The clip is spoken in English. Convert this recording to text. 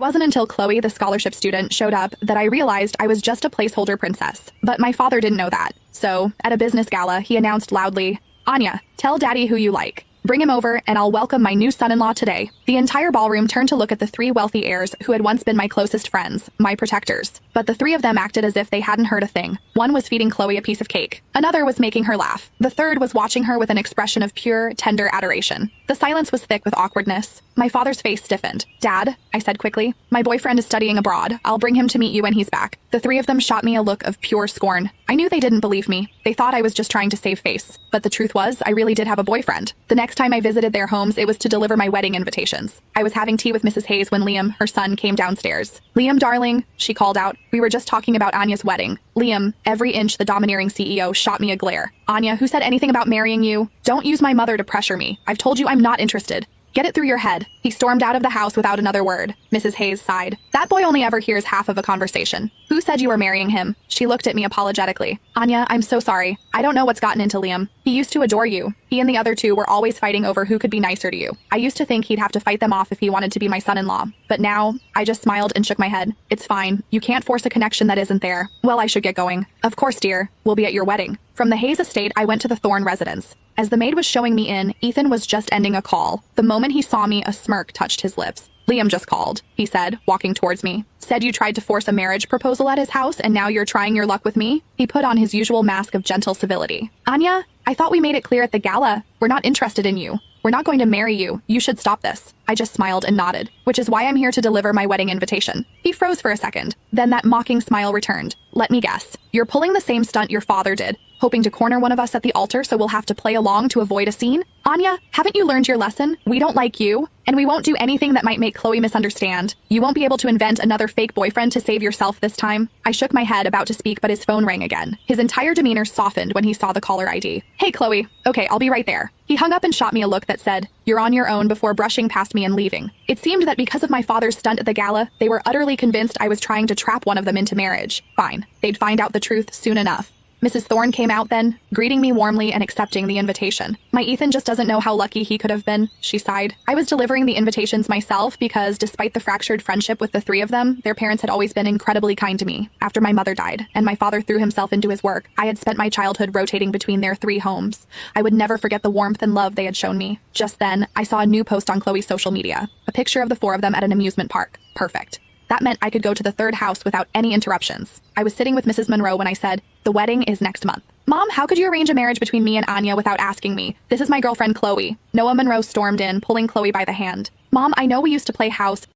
It wasn't until Chloe, the scholarship student, showed up that I realized I was just a placeholder princess. But my father didn't know that. So, at a business gala, he announced loudly, "Anya, tell Daddy who you like. Bring him over, and I'll welcome my new son-in-law today." The entire ballroom turned to look at the three wealthy heirs who had once been my closest friends, my protectors. But the three of them acted as if they hadn't heard a thing. One was feeding Chloe a piece of cake. Another was making her laugh. The third was watching her with an expression of pure, tender adoration. The silence was thick with awkwardness. My father's face stiffened. "Dad," I said quickly, "my boyfriend is studying abroad. I'll bring him to meet you when he's back." The three of them shot me a look of pure scorn. I knew they didn't believe me. They thought I was just trying to save face. But the truth was, I really did have a boyfriend. The next time I visited their homes, it was to deliver my wedding invitations. I was having tea with Mrs. Hayes when Liam, her son, came downstairs. "Liam, darling," she called out, "we were just talking about Anya's wedding." Liam, every inch the domineering CEO, shot me a glare. "Anya, who said anything about marrying you? Don't use my mother to pressure me. I've told you I'm not interested. Get it through your head." He stormed out of the house without another word. Mrs. Hayes sighed. "That boy only ever hears half of a conversation. Who said you were marrying him?" She looked at me apologetically. "Anya, I'm so sorry. I don't know what's gotten into Liam. He used to adore you. He and the other two were always fighting over who could be nicer to you. I used to think he'd have to fight them off if he wanted to be my son-in-law. But now," I just smiled and shook my head. "It's fine. You can't force a connection that isn't there. Well, I should get going." "Of course, dear. We'll be at your wedding." From the Hayes estate, I went to the Thorne residence. As the maid was showing me in, Ethan was just ending a call. The moment he saw me, a smirk touched his lips. "Liam just called," he said, walking towards me. "Said you tried to force a marriage proposal at his house and now you're trying your luck with me?" He put on his usual mask of gentle civility. "Anya, I thought we made it clear at the gala. We're not interested in you. We're not going to marry you. You should stop this." I just smiled and nodded, which is why I'm here to deliver my wedding invitation. He froze for a second. Then that mocking smile returned. "Let me guess. You're pulling the same stunt your father did, hoping to corner one of us at the altar so we'll have to play along to avoid a scene? Anya, haven't you learned your lesson? We don't like you, and we won't do anything that might make Chloe misunderstand. You won't be able to invent another fake boyfriend to save yourself this time." I shook my head, about to speak, but his phone rang again. His entire demeanor softened when he saw the caller ID. "Hey, Chloe. Okay, I'll be right there." He hung up and shot me a look that said, "You're on your own," before brushing past me and leaving. It seemed that because of my father's stunt at the gala, they were utterly convinced I was trying to trap one of them into marriage. Fine. They'd find out the truth soon enough. Mrs. Thorne came out then, greeting me warmly and accepting the invitation. "My Ethan just doesn't know how lucky he could have been," she sighed. I was delivering the invitations myself because, despite the fractured friendship with the three of them, their parents had always been incredibly kind to me. After my mother died, and my father threw himself into his work, I had spent my childhood rotating between their three homes. I would never forget the warmth and love they had shown me. Just then, I saw a new post on Chloe's social media. A picture of the four of them at an amusement park. Perfect. That meant I could go to the third house without any interruptions. I was sitting with Mrs. Monroe when I said, "The wedding is next month." "Mom, how could you arrange a marriage between me and Anya without asking me? This is my girlfriend, Chloe." Noah Monroe stormed in, pulling Chloe by the hand. "Mom, I know we used to play house,